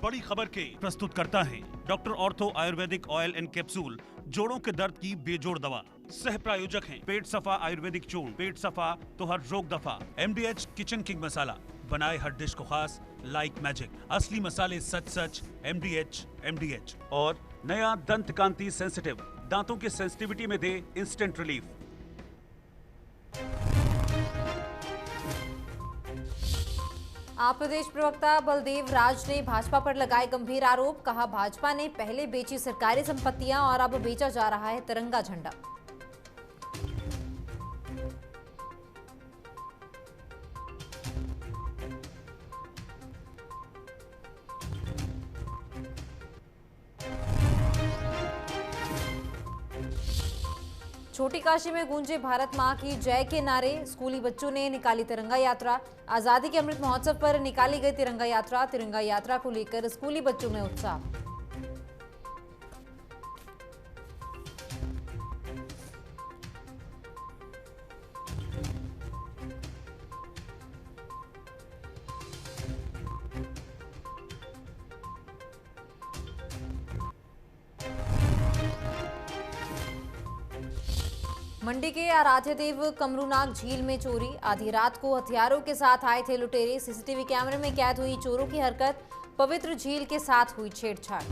बड़ी खबर के प्रस्तुत करता है doctor ortho Ayurvedic oil and capsule, जोड़ों के दर्द की बेजोड़ दवा। सह प्रायोजक हैं पेट सफा आयुर्वेदिक चूर्ण, पेट सफा तो हर रोग दफा। MDH किचन किंग मसाला, बनाए हर डिश को खास लाइक मैजिक। असली मसाले सच सच, MDH। और नया दंत कांति सेंसिटिव, दांतों की सेंसिटिविटी में दे इंस्टेंट रिलीफ। आप प्रदेश प्रवक्ता बलदेव राज ने भाजपा पर लगाए गंभीर आरोप। कहा, भाजपा ने पहले बेची सरकारी संपत्तियां और अब बेचा जा रहा है तिरंगा झंडा। छोटी काशी में गूंजे भारत मां की जय के नारे। स्कूली बच्चों ने निकाली तिरंगा यात्रा। आजादी के अमृत महोत्सव पर निकाली गई तिरंगा यात्रा। तिरंगा यात्रा को लेकर स्कूली बच्चों में उत्साह। मंडी के आराध्य देव कमरूनाग झील में चोरी। आधी रात को हथियारों के साथ आए थे लुटेरे। सीसीटीवी कैमरे में कैद हुई चोरों की हरकत। पवित्र झील के साथ हुई छेड़छाड़।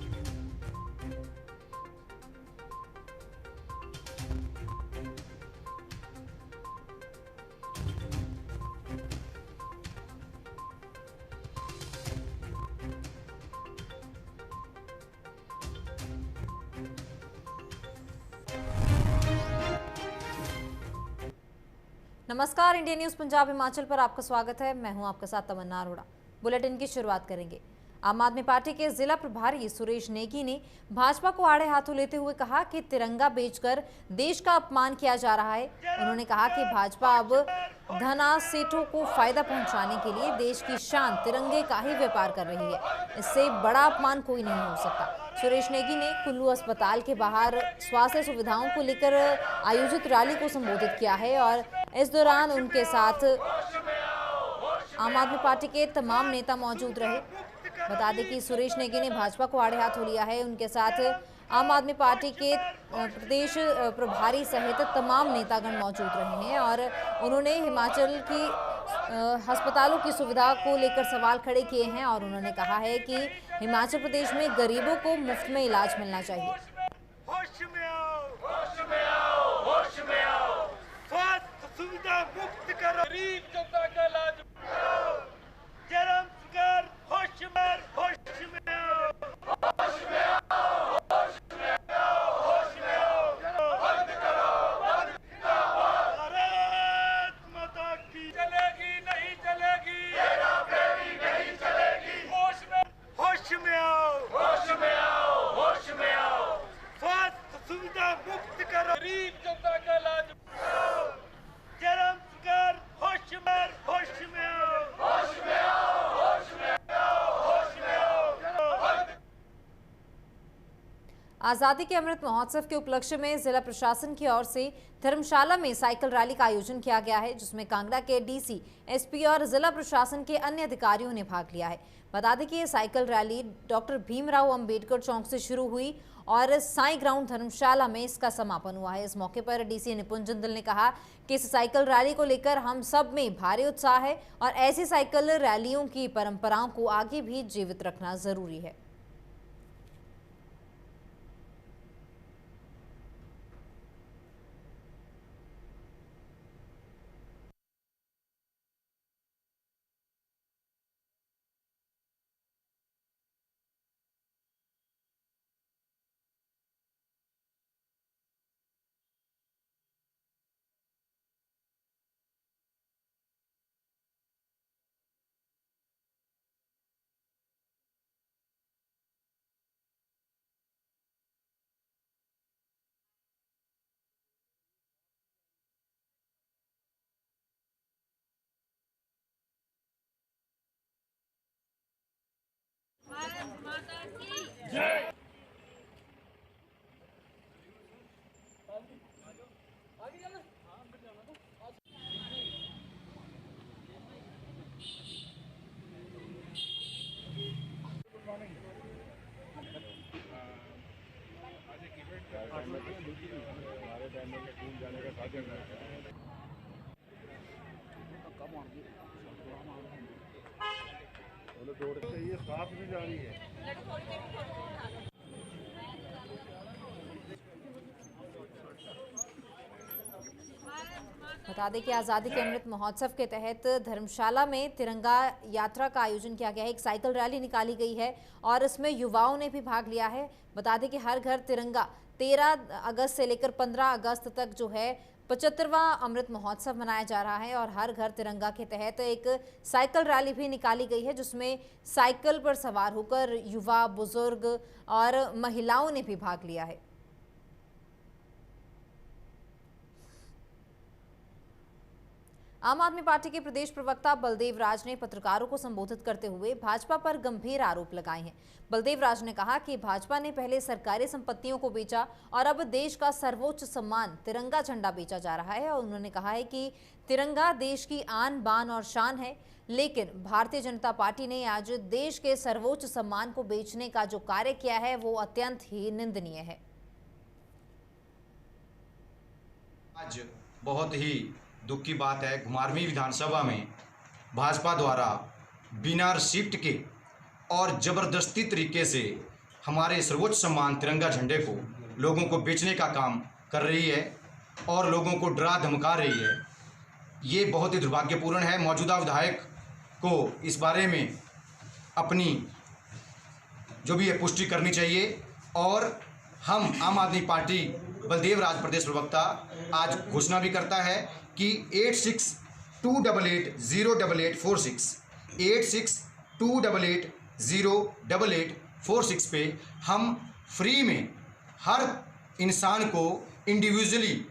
नमस्कार, इंडिया न्यूज पंजाब हिमाचल पर आपका स्वागत है। मैं हूं आपके साथ तमन्ना अरोड़ा। बुलेटिन की शुरुआत करेंगे। आम आदमी पार्टी के जिला प्रभारी सुरेश नेगी ने भाजपा को आड़े हाथों लेते हुए कहा कि तिरंगा बेचकर देश का अपमान किया जा रहा है। उन्होंने कहा कि भाजपा अब धना सेठों को फायदा पहुंचाने के लिए देश की शान तिरंगे का ही व्यापार कर रही है। इससे बड़ा अपमान कोई नहीं हो सकता। सुरेश नेगी ने कुल्लू अस्पताल के बाहर स्वास्थ्य सुविधाओं को लेकर आयोजित रैली को संबोधित किया है और इस दौरान उनके साथ आम आदमी पार्टी के तमाम नेता मौजूद रहे। बता दें कि सुरेश नेगी ने भाजपा को आड़े हाथों लिया है। उनके साथ आम आदमी पार्टी के प्रदेश प्रभारी सहित तमाम नेतागण मौजूद रहे हैं और उन्होंने हिमाचल की अस्पतालों की सुविधा को लेकर सवाल खड़े किए हैं और उन्होंने कहा है कि हिमाचल प्रदेश में गरीबों को मुफ्त में इलाज मिलना चाहिए। होश में आओ, होश में आओ, होश में आओ। स्वास्थ्य सुविधा मुक्त करो, गरीब जनता का इलाज करो। जन्म कर होश में, होश में आओ, होश में आओ, होश में आओ, होश में आओ। बंद करो, बंद करो। भारत माता की चलेगी नहीं चलेगी, तेरा फेरी नहीं चलेगी। होश में आओ, होश में आओ, होश में आओ। स्वास्थ्य सुविधा मुक्त करो, गरीब जनता का इलाज करो। जन्म कर होश में, होश में आओ, होश में आओ, होश में आओ, होश में आओ। आजादी के अमृत महोत्सव के उपलक्ष्य में जिला प्रशासन की ओर से धर्मशाला में साइकिल रैली का आयोजन किया गया है, जिसमें कांगड़ा के डीसी, एसपी और जिला प्रशासन के अन्य अधिकारियों ने भाग लिया है। बता दें कि ये cycle rally doctor Bhimrao Ambedkar चौक से शुरू हुई और साई ग्राउंड धर्मशाला में इसका समापन हुआ है। इस मौके पर डीसी निपुण जिंदल ने कहा कि इस साइकिल रैली को लेकर हम सब में भारी उत्साह है और ऐसी साइकिल रैलियों की परंपराओं को आगे भी जीवित रखना जरूरी है। ये साथ में जा रही है। बता दें कि आज़ादी के अमृत महोत्सव के तहत धर्मशाला में तिरंगा यात्रा का आयोजन किया गया है। एक साइकिल रैली निकाली गई है और इसमें युवाओं ने भी भाग लिया है। बता दें कि हर घर तिरंगा 13 अगस्त से लेकर 15 अगस्त तक जो है 75वां अमृत महोत्सव मनाया जा रहा है और हर घर तिरंगा के तहत एक साइकिल रैली भी निकाली गई है, जिसमें साइकिल पर सवार होकर युवा, बुजुर्ग और महिलाओं ने भी भाग लिया है। आम आदमी पार्टी के प्रदेश प्रवक्ता बलदेव राज ने पत्रकारों को संबोधित करते हुए भाजपा पर गंभीर आरोप लगाए हैं। बलदेव राज ने कहा कि भाजपा ने पहले सरकारी संपत्तियों को बेचा और अब देश का सर्वोच्च सम्मान तिरंगा झंडा बेचा जा रहा है। और उन्होंने कहा है कि तिरंगा देश की आन बान और शान है, लेकिन भारतीय जनता पार्टी ने आज देश के सर्वोच्च सम्मान को बेचने का जो कार्य किया है वो अत्यंत ही निंदनीय है। आज बहुत ही दुख की बात है, घुमारवीं विधानसभा में भाजपा द्वारा बिना रिसिप्ट के और ज़बरदस्ती तरीके से हमारे सर्वोच्च सम्मान तिरंगा झंडे को लोगों को बेचने का काम कर रही है और लोगों को डरा धमका रही है। ये बहुत ही दुर्भाग्यपूर्ण है। मौजूदा विधायक को इस बारे में अपनी जो भी है पुष्टि करनी चाहिए और हम आम आदमी पार्टी बलदेव राज प्रदेश प्रवक्ता आज घोषणा भी करता है कि 8628808846 8628808846 पे हम फ्री में हर इंसान को इंडिविजुअली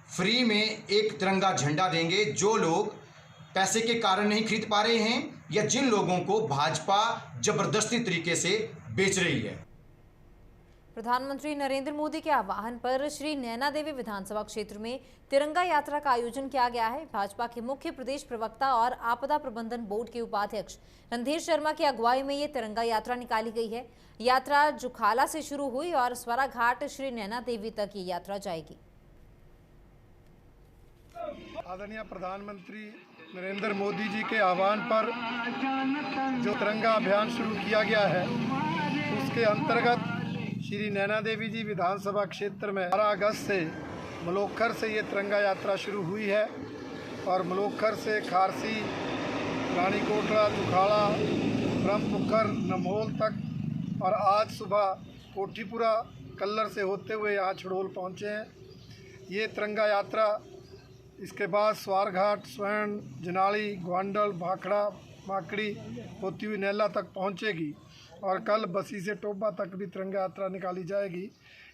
फ्री में एक तिरंगा झंडा देंगे। जो लोग पैसे के कारण नहीं खरीद पा रहे हैं या जिन लोगों को भाजपा जबरदस्ती तरीके से बेच रही है। प्रधानमंत्री नरेंद्र मोदी के आह्वान पर श्री नैना देवी विधानसभा क्षेत्र में तिरंगा यात्रा का आयोजन किया गया है। भाजपा के मुख्य प्रदेश प्रवक्ता और आपदा प्रबंधन बोर्ड के उपाध्यक्ष रणधीर शर्मा की अगुवाई में ये तिरंगा यात्रा निकाली गई है। यात्रा जुखाला से शुरू हुई और स्वरा घाट श्री नैना देवी तक ये यात्रा जाएगी। आदरणीय प्रधानमंत्री नरेंद्र मोदी जी के आह्वान पर जो तिरंगा अभियान शुरू किया गया है, उसके अंतर्गत श्री नैना देवी जी विधानसभा क्षेत्र में 12 अगस्त से मलोखर से ये तिरंगा यात्रा शुरू हुई है और मलोखर से खारसी, रानी कोटला, जुखाड़ा, ब्रह्मपुखर, नमोल तक और आज सुबह कोठीपुरा कल्लर से होते हुए यहाँ छड़ोल पहुँचे हैं। ये तिरंगा यात्रा इसके बाद स्वारघाट, स्वर्ण, जनाली, ग्वांडल, भाखड़ा, माकड़ी होती हुई नैला तक पहुँचेगी और कल बसी से टोबा तक भी तिरंगा यात्रा निकाली जाएगी।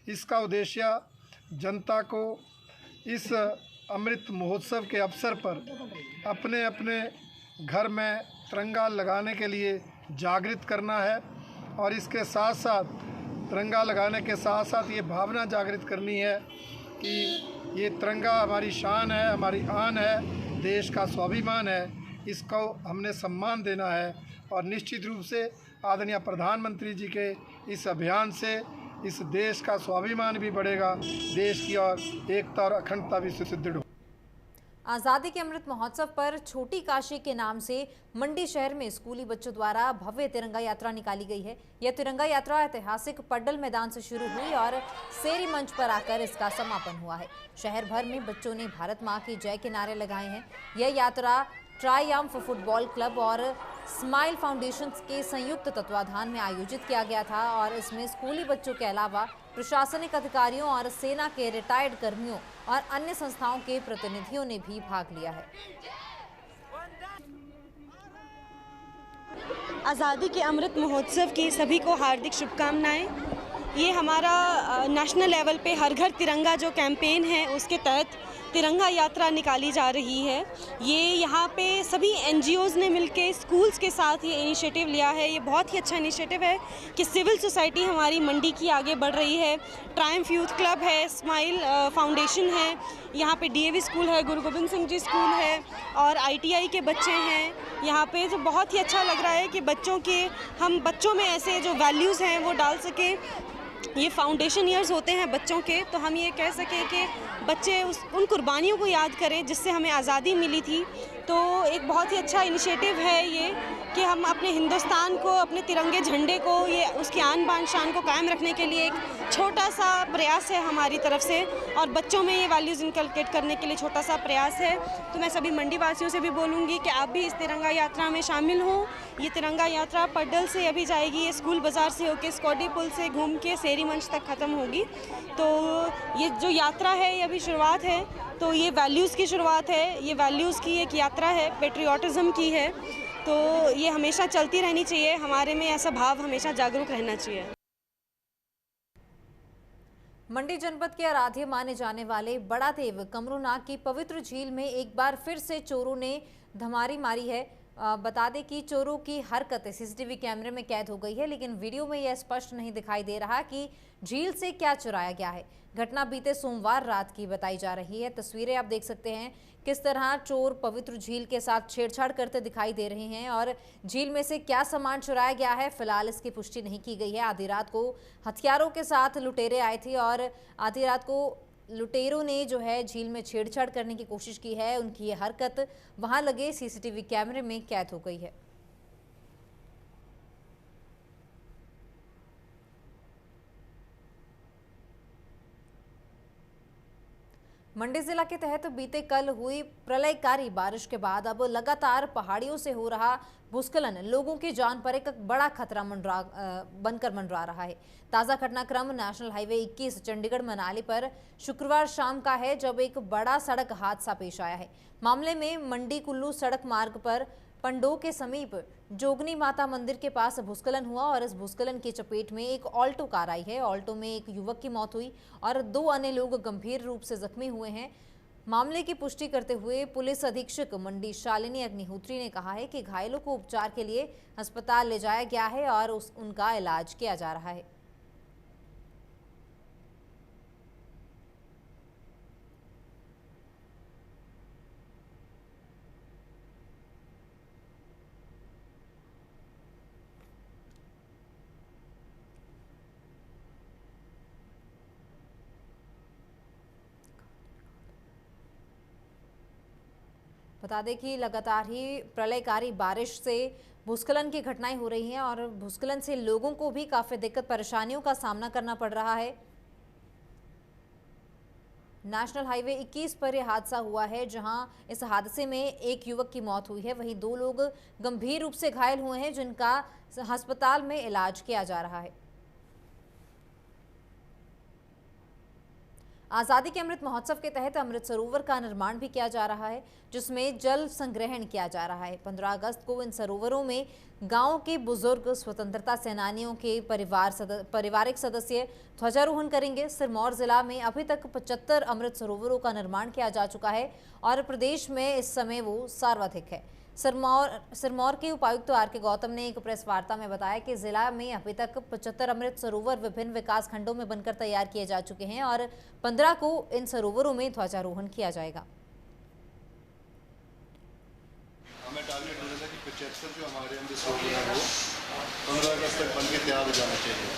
इसका उद्देश्य जनता को इस अमृत महोत्सव के अवसर पर अपने अपने घर में तिरंगा लगाने के लिए जागृत करना है और इसके साथ साथ तिरंगा लगाने के साथ साथ ये भावना जागृत करनी है कि ये तिरंगा हमारी शान है, हमारी आन है, देश का स्वाभिमान है, इसको हमने सम्मान देना है। और निश्चित रूप से आदरणीय प्रधानमंत्री जी के इस अभियान से इस देश का स्वाभिमान भी बढ़ेगा, देश की और एकता और अखंडता भी सुदृढ़ हो। आज़ादी के अमृत महोत्सव पर छोटी काशी के नाम से मंडी शहर में स्कूली बच्चों द्वारा भव्य तिरंगा यात्रा निकाली गई है। यह तिरंगा यात्रा ऐतिहासिक पड्डल मैदान से शुरू हुई और सेरी मंच पर आकर इसका समापन हुआ है। शहर भर में बच्चों ने भारत माँ की जय के नारे लगाए हैं। यह यात्रा ट्रायम्फ फुटबॉल क्लब और स्माइल फाउंडेशन के संयुक्त तत्वाधान में आयोजित किया गया था और इसमें स्कूली बच्चों के अलावा प्रशासनिक अधिकारियों और सेना के रिटायर्ड कर्मियों और अन्य संस्थाओं के प्रतिनिधियों ने भी भाग लिया है। आज़ादी के अमृत महोत्सव की सभी को हार्दिक शुभकामनाएं। ये हमारा नेशनल लेवल पे हर घर तिरंगा जो कैंपेन है उसके तहत तिरंगा यात्रा निकाली जा रही है। ये यहाँ पे सभी NGOs ने मिलके स्कूल्स के साथ ये इनिशिएटिव लिया है। ये बहुत ही अच्छा इनिशिएटिव है कि सिविल सोसाइटी हमारी मंडी की आगे बढ़ रही है। ट्रायम्फ यूथ क्लब है, स्माइल फाउंडेशन है, यहाँ पे DAV स्कूल है, गुरु गोबिंद सिंह जी स्कूल है और ITI के बच्चे हैं यहाँ पे। तो बहुत ही अच्छा लग रहा है कि हम बच्चों में ऐसे जो वैल्यूज़ हैं वो डाल सकें ये फाउंडेशन ईयर्स होते हैं बच्चों के, तो हम ये कह सकें कि बच्चे उन कुर्बानियों को याद करें जिससे हमें आज़ादी मिली थी। तो एक बहुत ही अच्छा इनिशिएटिव है ये कि हम अपने हिंदुस्तान को, अपने तिरंगे झंडे को, ये उसकी आन बान शान को कायम रखने के लिए एक छोटा सा प्रयास है हमारी तरफ से, और बच्चों में ये वैल्यूज़ इनकलकेट करने के लिए छोटा सा प्रयास है। तो मैं सभी मंडी वासियों से भी बोलूँगी कि आप भी इस तिरंगा यात्रा में शामिल हों। ये तिरंगा यात्रा पड्डल से अभी जाएगी, ये स्कूल बाज़ार से होकर स्कॉडी पुल से घूम के सेरी मंच तक ख़त्म होगी। तो ये जो यात्रा है ये अभी शुरुआत है, तो ये वैल्यूज़ की शुरुआत है, ये वैल्यूज़ की एक यात्रा है, पेट्रियाटिज़म की है। तो ये हमेशा चलती रहनी चाहिए, हमारे में ऐसा भाव हमेशा जागरूक रहना चाहिए। मंडी जनपद के आराध्य माने जाने वाले बड़ा देव कमरूनाग की पवित्र झील में एक बार फिर से चोरों ने धमारी मारी है। बता दें कि चोरों की हरकतें सीसीटीवी कैमरे में कैद हो गई है, लेकिन वीडियो में यह स्पष्ट नहीं दिखाई दे रहा कि झील से क्या चुराया गया है। घटना बीते सोमवार रात की बताई जा रही है। तस्वीरें आप देख सकते हैं किस तरह चोर पवित्र झील के साथ छेड़छाड़ करते दिखाई दे रहे हैं, और झील में से क्या सामान चुराया गया है फिलहाल इसकी पुष्टि नहीं की गई है। आधी रात को हथियारों के साथ लुटेरे आए थे और आधी रात को लुटेरों ने जो है झील में छेड़छाड़ करने की कोशिश की है। उनकी ये हरकत वहां लगे सीसीटीवी कैमरे में कैद हो गई है। मंडी जिला के तहत बीते कल हुई प्रलयकारी बारिश के बाद अब लगातार पहाड़ियों से हो रहा भूस्खलन लोगों की जान पर एक बड़ा खतरा बनकर मंडरा रहा है। ताज़ा घटनाक्रम नेशनल हाईवे 21 चंडीगढ़ मनाली पर शुक्रवार शाम का है, जब एक बड़ा सड़क हादसा पेश आया है। मामले में मंडी कुल्लू सड़क मार्ग पर पंडो के समीप जोगनी माता मंदिर के पास भूस्खलन हुआ और इस भूस्खलन की चपेट में एक ऑल्टो कार आई है। ऑल्टो में एक युवक की मौत हुई और 2 अन्य लोग गंभीर रूप से जख्मी हुए हैं। मामले की पुष्टि करते हुए पुलिस अधीक्षक मंडी शालिनी अग्निहोत्री ने कहा है कि घायलों को उपचार के लिए अस्पताल ले जाया गया है और उनका इलाज किया जा रहा है। बता दें कि लगातार ही प्रलयकारी बारिश से भूस्खलन की घटनाएं हो रही हैं और भूस्खलन से लोगों को भी काफ़ी दिक्कत परेशानियों का सामना करना पड़ रहा है। नेशनल हाईवे 21 पर यह हादसा हुआ है, जहां इस हादसे में एक युवक की मौत हुई है, वहीं 2 लोग गंभीर रूप से घायल हुए हैं जिनका अस्पताल में इलाज किया जा रहा है। आज़ादी के अमृत महोत्सव के तहत अमृत सरोवर का निर्माण भी किया जा रहा है, जिसमें जल संग्रहण किया जा रहा है। 15 अगस्त को इन सरोवरों में गांव के बुजुर्ग, स्वतंत्रता सेनानियों के पारिवारिक सदस्य ध्वजारोहण करेंगे। सिरमौर जिला में अभी तक 75 अमृत सरोवरों का निर्माण किया जा चुका है और प्रदेश में इस समय वो सर्वाधिक है। सिरमौर के उपायुक्त आर.के. गौतम ने एक प्रेस वार्ता में बताया कि जिला में अभी तक 75 अमृत सरोवर विभिन्न विकास खंडों में बनकर तैयार किए जा चुके हैं और 15 को इन सरोवरों में ध्वजारोहण किया जाएगा। हमें टारगेट मिला था कि 75 जो हमारे अमृत सरोवर है वो 15 अगस्त तक बन के तैयार हो जाना चाहिए।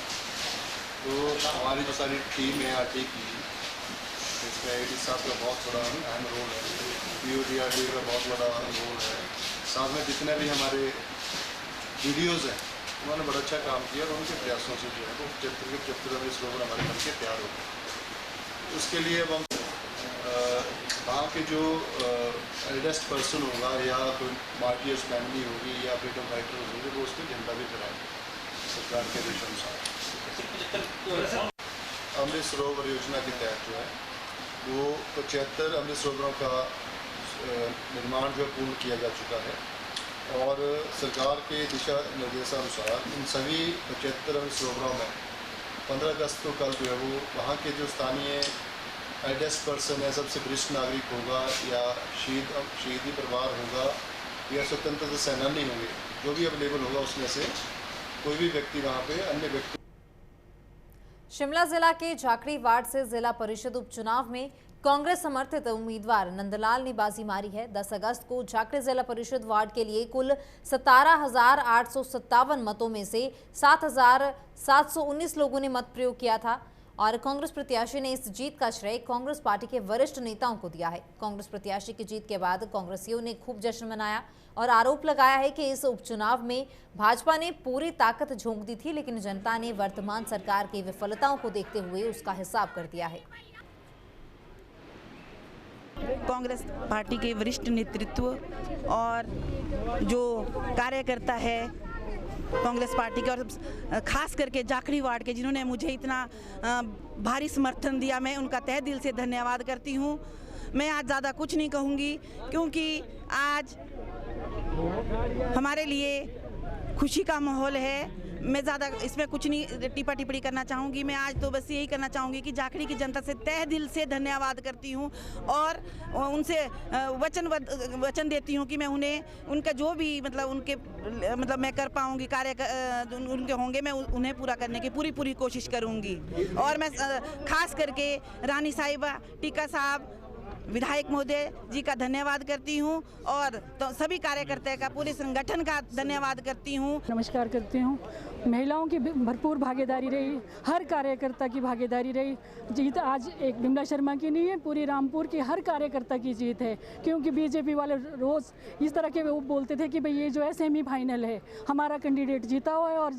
तो हमारी जो सारी टीम है आरटी की, इसमें एडी साहब का बहुत बड़ा अहम रोल है, PODRD का बहुत बड़ा रोल है, साथ में जितने भी हमारे वीडियोज़ हैं उन्होंने बड़ा अच्छा काम किया और उनके प्रयासों से जो है वो 75 के 75 अमृत सरोवर हमारे बन के तैयार हो गए। उसके लिए अब हम वहाँ के जो एल्डेस्ट पर्सन होगा या कोई मार्टियर्स फैमिली होगी या फ्रीडम फाइटर होंगे वो उस पर झंडा भी फहराएंगे सरकार के आदेश अनुसार। अमृत सरोवर योजना के तहत जो है वो 75 अमृत सरोवरों का निर्माण जो पूर्ण किया जा चुका है और सरकार के दिशा निर्देशानुसार इन सभी 75 अमृत सरोवरों में 15 अगस्त को कल जो है वो वहाँ के जो स्थानीय एल्डेस्ट पर्सन है, सबसे वरिष्ठ नागरिक होगा या शहीदी परिवार होगा या स्वतंत्रता सेनानी होंगे, जो भी अवेलेबल होगा उसमें से कोई भी व्यक्ति वहाँ पे अन्य व्यक्ति। शिमला जिला के झाकड़ी वार्ड से जिला परिषद उपचुनाव में कांग्रेस समर्थित उम्मीदवार नंदलाल ने बाजी मारी है। 10 अगस्त को झाकड़ी जिला परिषद वार्ड के लिए कुल 17,857 मतों में से 7,719 लोगों ने मत प्रयोग किया था और कांग्रेस प्रत्याशी ने इस जीत का श्रेय कांग्रेस पार्टी के वरिष्ठ नेताओं को दिया है। कांग्रेस प्रत्याशी की जीत के बाद कांग्रेसियों ने खूब जश्न मनाया और आरोप लगाया है कि इस उपचुनाव में भाजपा ने पूरी ताकत झोंक दी थी, लेकिन जनता ने वर्तमान सरकार की विफलताओं को देखते हुए उसका हिसाब कर दिया है। कांग्रेस पार्टी के वरिष्ठ नेतृत्व और जो कार्यकर्ता है कांग्रेस पार्टी के, और खास करके झाकड़ी वार्ड के, जिन्होंने मुझे इतना भारी समर्थन दिया, मैं उनका तहे दिल से धन्यवाद करती हूं। मैं आज ज़्यादा कुछ नहीं कहूंगी क्योंकि आज हमारे लिए खुशी का माहौल है। मैं ज़्यादा इसमें कुछ नहीं टिप्पा टिप्पणी करना चाहूँगी। मैं आज तो बस यही करना चाहूँगी कि झाकड़ी की जनता से तहे दिल से धन्यवाद करती हूँ और उनसे वचन देती हूँ कि मैं उन्हें उनका जो भी मतलब मैं कर पाऊँगी कार्य उनके होंगे, मैं उन्हें पूरा करने की पूरी कोशिश करूँगी। और मैं खास करके रानी साहिबा टीका साहब विधायक महोदय जी का धन्यवाद करती हूँ और तो सभी कार्यकर्ता का, पूरे संगठन का धन्यवाद करती हूँ। नमस्कार करती हूँ। महिलाओं की भरपूर भागीदारी रही, हर कार्यकर्ता की भागीदारी रही। जीत आज एक विमला शर्मा की नहीं है, पूरी रामपुर की हर कार्यकर्ता की जीत है। क्योंकि बीजेपी वाले रोज़ इस तरह के वो बोलते थे कि भाई ये जो है सेमीफाइनल है, हमारा कैंडिडेट जीता हुआ है और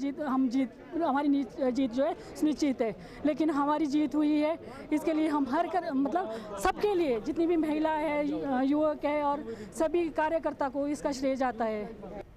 हमारी जीत जो है निश्चित है। लेकिन हमारी जीत हुई है, इसके लिए हम मतलब सबके लिए, जितनी भी महिला है, युवक है और सभी कार्यकर्ता को इसका श्रेय जाता है।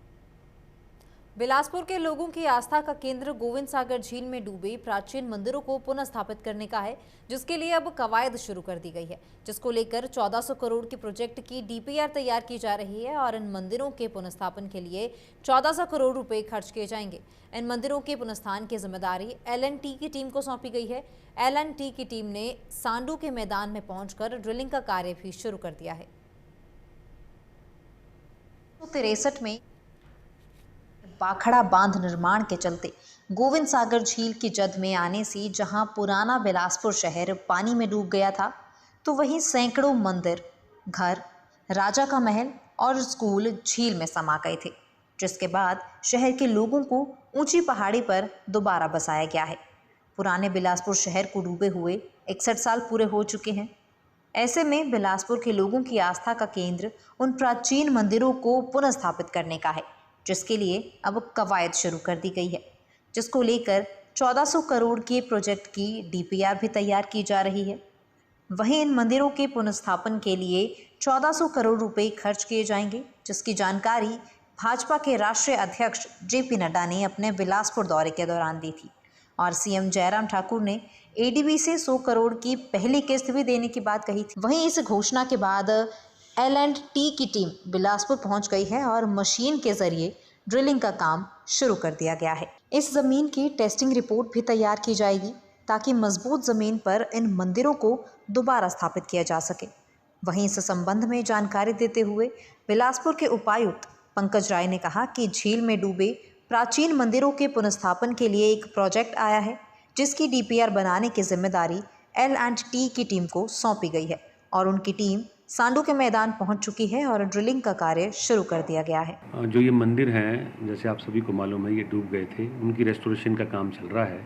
बिलासपुर के लोगों की आस्था का केंद्र गोविंद सागर झील में डूबे प्राचीन मंदिरों को पुनः स्थापित करने का है, जिसके लिए अब कवायद शुरू कर दी गई है, जिसको लेकर 1400 करोड़ के प्रोजेक्ट की डीपीआर तैयार की जा रही है और इन मंदिरों के पुनःस्थापन के लिए 1400 करोड़ रुपए खर्च किए जाएंगे। इन मंदिरों के पुनःस्थान की जिम्मेदारी L&T की टीम को सौंपी गई है। L&T की टीम ने सांडू के मैदान में पहुंचकर ड्रिलिंग का कार्य भी शुरू कर दिया है। 1963 में बाखड़ा बांध निर्माण के चलते गोविंद सागर झील की जद में आने से जहां पुराना बिलासपुर शहर पानी में डूब गया था, तो वहीं सैकड़ों मंदिर, घर, राजा का महल और स्कूल झील में समा गए थे, जिसके बाद शहर के लोगों को ऊंची पहाड़ी पर दोबारा बसाया गया है। पुराने बिलासपुर शहर को डूबे हुए 61 साल पूरे हो चुके हैं। ऐसे में बिलासपुर के लोगों की आस्था का केंद्र उन प्राचीन मंदिरों को पुनः स्थापित करने का है, जिसके लिए अब कवायद शुरू कर दी गई है, जिसको लेकर 1400 करोड़ के प्रोजेक्ट की डीपीआर भी तैयार की जा रही है। वहीं इन मंदिरों के पुनर्स्थापन के लिए 1400 करोड़ रुपए खर्च किए जाएंगे, जिसकी जानकारी भाजपा के राष्ट्रीय अध्यक्ष JP नड्डा ने अपने बिलासपुर दौरे के दौरान दी थी और सीएम जयराम ठाकुर ने ADB से 100 करोड़ की पहली किस्त भी देने की बात कही थी। वहीं इस घोषणा के बाद L&T की टीम बिलासपुर पहुंच गई है और मशीन के जरिए ड्रिलिंग का काम शुरू कर दिया गया है। इस जमीन की टेस्टिंग रिपोर्ट भी तैयार की जाएगी ताकि मजबूत जमीन पर इन मंदिरों को दोबारा स्थापित किया जा सके। वहीं इस संबंध में जानकारी देते हुए बिलासपुर के उपायुक्त पंकज राय ने कहा कि झील में डूबे प्राचीन मंदिरों के पुनर्स्थापन के लिए एक प्रोजेक्ट आया है, जिसकी डीपीआर बनाने की जिम्मेदारी L&T की टीम को सौंपी गई है और उनकी टीम सांडू के मैदान पहुंच चुकी है और ड्रिलिंग का कार्य शुरू कर दिया गया है। जो ये मंदिर हैं, जैसे आप सभी को मालूम है, ये डूब गए थे, उनकी रेस्टोरेशन का काम चल रहा है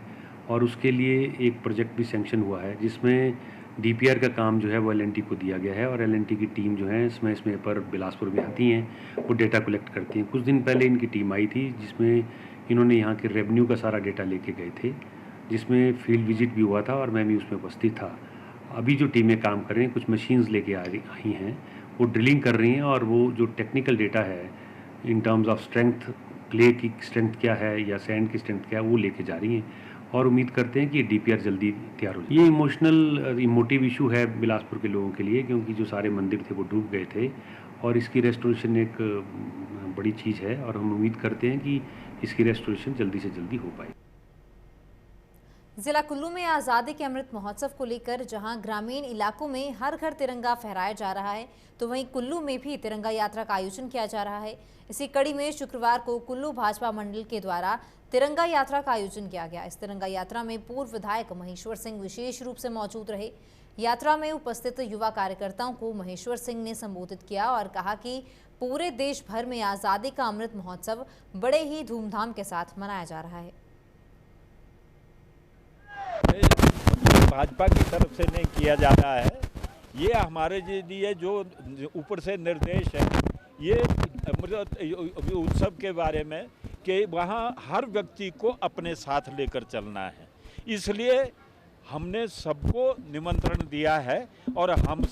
और उसके लिए एक प्रोजेक्ट भी सैंक्शन हुआ है, जिसमें डीपीआर का काम जो है वो L&T को दिया गया है और L&T की टीम जो है इसमें पर बिलासपुर में आती हैं, वो डेटा कलेक्ट करती हैं। कुछ दिन पहले इनकी टीम आई थी, जिसमें इन्होंने यहाँ के रेवेन्यू का सारा डेटा लेके गए थे, जिसमें फील्ड विजिट भी हुआ था और मैं भी उसमें उपस्थित था। अभी जो टीमें काम कर रही हैं, कुछ मशीन्स लेके आई हैं, वो ड्रिलिंग कर रही हैं और वो जो टेक्निकल डेटा है in terms of strength, clay की स्ट्रेंथ क्या है या सैंड की स्ट्रेंथ क्या है, वो लेके जा रही हैं और उम्मीद करते हैं कि डीपीआर जल्दी तैयार हो जाए। ये इमोटिव इशू है बिलासपुर के लोगों के लिए, क्योंकि जो सारे मंदिर थे वो डूब गए थे और इसकी रेस्टोरेशन एक बड़ी चीज़ है और हम उम्मीद करते हैं कि इसकी रेस्टोरेशन जल्दी से जल्दी हो पाए। जिला कुल्लू में आज़ादी के अमृत महोत्सव को लेकर जहां ग्रामीण इलाकों में हर घर तिरंगा फहराया जा रहा है, तो वहीं कुल्लू में भी तिरंगा यात्रा का आयोजन किया जा रहा है। इसी कड़ी में शुक्रवार को कुल्लू भाजपा मंडल के द्वारा तिरंगा यात्रा का आयोजन किया गया। इस तिरंगा यात्रा में पूर्व विधायक महेश्वर सिंह विशेष रूप से मौजूद रहे। यात्रा में उपस्थित युवा कार्यकर्ताओं को महेश्वर सिंह ने संबोधित किया और कहा कि पूरे देश भर में आज़ादी का अमृत महोत्सव बड़े ही धूमधाम के साथ मनाया जा रहा है। भाजपा की तरफ से नहीं किया जा रहा है, ये हमारे लिए जो ऊपर से निर्देश है, ये अमृत उत्सव के बारे में कि वहाँ हर व्यक्ति को अपने साथ लेकर चलना है, इसलिए हमने सबको निमंत्रण दिया है और हम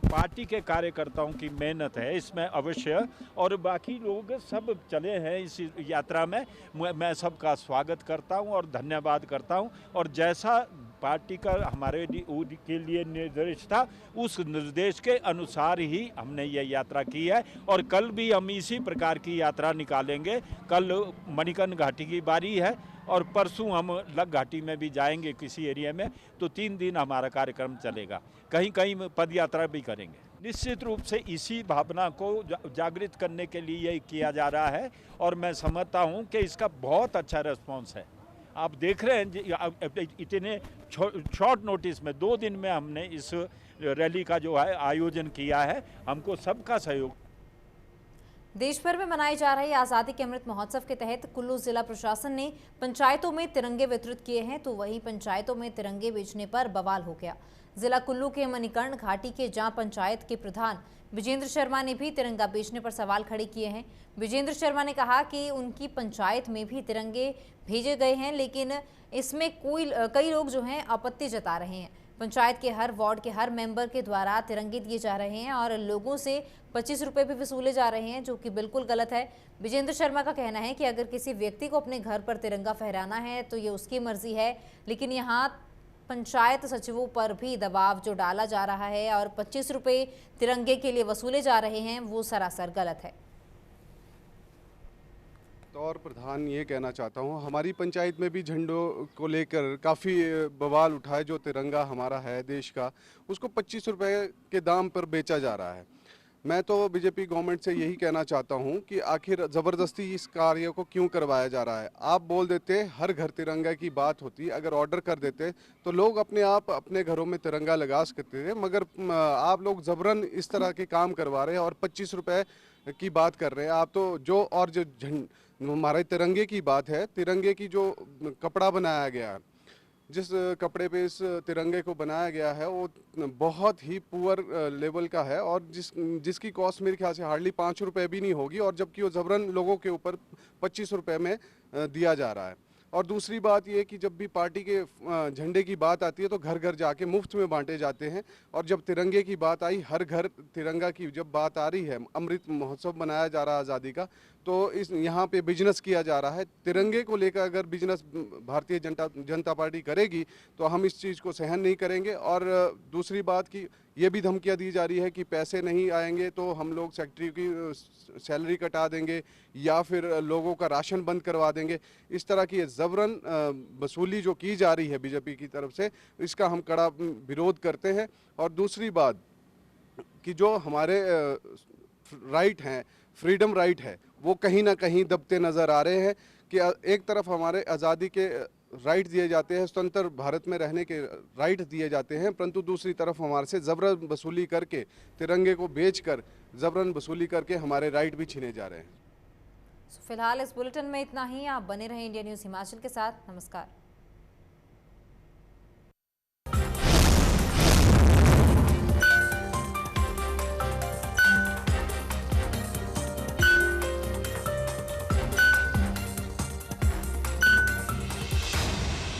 पार्टी के कार्यकर्ताओं की मेहनत है इसमें अवश्य, और बाकी लोग सब चले हैं इस यात्रा में। मैं सबका स्वागत करता हूं और धन्यवाद करता हूं, और जैसा पार्टी का हमारे के लिए निर्देश था उस निर्देश के अनुसार ही हमने ये यात्रा की है, और कल भी हम इसी प्रकार की यात्रा निकालेंगे। कल मणिकर्ण घाटी की बारी है और परसों हम लग घाटी में भी जाएंगे किसी एरिया में, तो 3 दिन हमारा कार्यक्रम चलेगा। कहीं कहीं पद यात्रा भी करेंगे। निश्चित रूप से इसी भावना को जागृत करने के लिए ये किया जा रहा है, और मैं समझता हूँ कि इसका बहुत अच्छा रिस्पॉन्स है। आप देख रहे हैं इतने शॉर्ट नोटिस में 2 दिन में हमने इस रैली का जो है आयोजन किया है, हमको सबका सहयोग। देश भर में मनाए जा रहे आज़ादी के अमृत महोत्सव के तहत कुल्लू जिला प्रशासन ने पंचायतों में तिरंगे वितरित किए हैं, तो वहीं पंचायतों में तिरंगे बेचने पर बवाल हो गया। जिला कुल्लू के मणिकर्ण घाटी के जहां पंचायत के प्रधान विजेंद्र शर्मा ने भी तिरंगा बेचने पर सवाल खड़े किए हैं। विजेंद्र शर्मा ने कहा कि उनकी पंचायत में भी तिरंगे भेजे गए हैं, लेकिन इसमें कई लोग जो हैं आपत्ति जता रहे हैं। पंचायत के हर वार्ड के हर मेंबर के द्वारा तिरंगे दिए जा रहे हैं और लोगों से 25 रुपए भी वसूले जा रहे हैं, जो कि बिल्कुल गलत है। विजेंद्र शर्मा का कहना है कि अगर किसी व्यक्ति को अपने घर पर तिरंगा फहराना है तो ये उसकी मर्जी है, लेकिन यहाँ पंचायत सचिवों पर भी दबाव जो डाला जा रहा है और 25 रुपए तिरंगे के लिए वसूले जा रहे हैं, वो सरासर गलत है। और प्रधान ये कहना चाहता हूँ, हमारी पंचायत में भी झंडों को लेकर काफ़ी बवाल उठा है। जो तिरंगा हमारा है देश का, उसको 25 रुपए के दाम पर बेचा जा रहा है। मैं तो बीजेपी गवर्नमेंट से यही कहना चाहता हूँ कि आखिर ज़बरदस्ती इस कार्य को क्यों करवाया जा रहा है। आप बोल देते हर घर तिरंगा की बात होती, अगर ऑर्डर कर देते तो लोग अपने आप अपने घरों में तिरंगा लगा सकते थे, मगर आप लोग ज़बरन इस तरह के काम करवा रहे हैं और 25 रुपए की बात कर रहे हैं आप। तो जो हमारे तिरंगे की बात है, तिरंगे की जो कपड़ा बनाया गया है, जिस कपड़े पे इस तिरंगे को बनाया गया है, वो बहुत ही पुअर लेवल का है और जिसकी कॉस्ट मेरे ख्याल से हार्डली 5 रुपए भी नहीं होगी, और जबकि वो ज़बरन लोगों के ऊपर 25 रुपए में दिया जा रहा है। और दूसरी बात ये कि जब भी पार्टी के झंडे की बात आती है तो घर घर जाके मुफ्त में बांटे जाते हैं, और जब तिरंगे की बात आई, हर घर तिरंगा की जब बात आ रही है, अमृत महोत्सव मनाया जा रहा है आज़ादी का, तो इस यहाँ पे बिजनेस किया जा रहा है। तिरंगे को लेकर अगर बिजनेस भारतीय जनता पार्टी करेगी तो हम इस चीज़ को सहन नहीं करेंगे। और दूसरी बात कि ये भी धमकियाँ दी जा रही है कि पैसे नहीं आएंगे तो हम लोग सेक्रेटरी की सैलरी कटा देंगे या फिर लोगों का राशन बंद करवा देंगे। इस तरह की ज़बरन वसूली जो की जा रही है बीजेपी की तरफ से, इसका हम कड़ा विरोध करते हैं। और दूसरी बात कि जो हमारे राइट हैं, फ्रीडम राइट है, वो कहीं ना कहीं दबते नज़र आ रहे हैं। कि एक तरफ हमारे आज़ादी के राइट दिए जाते हैं, स्वतंत्र भारत में रहने के राइट दिए जाते हैं, परंतु दूसरी तरफ हमारे से ज़बरन वसूली करके, तिरंगे को बेचकर ज़बरन वसूली करके हमारे राइट भी छीने जा रहे हैं। फिलहाल इस बुलेटिन में इतना ही। आप बने रहें इंडिया न्यूज़ हिमाचल के साथ। नमस्कार।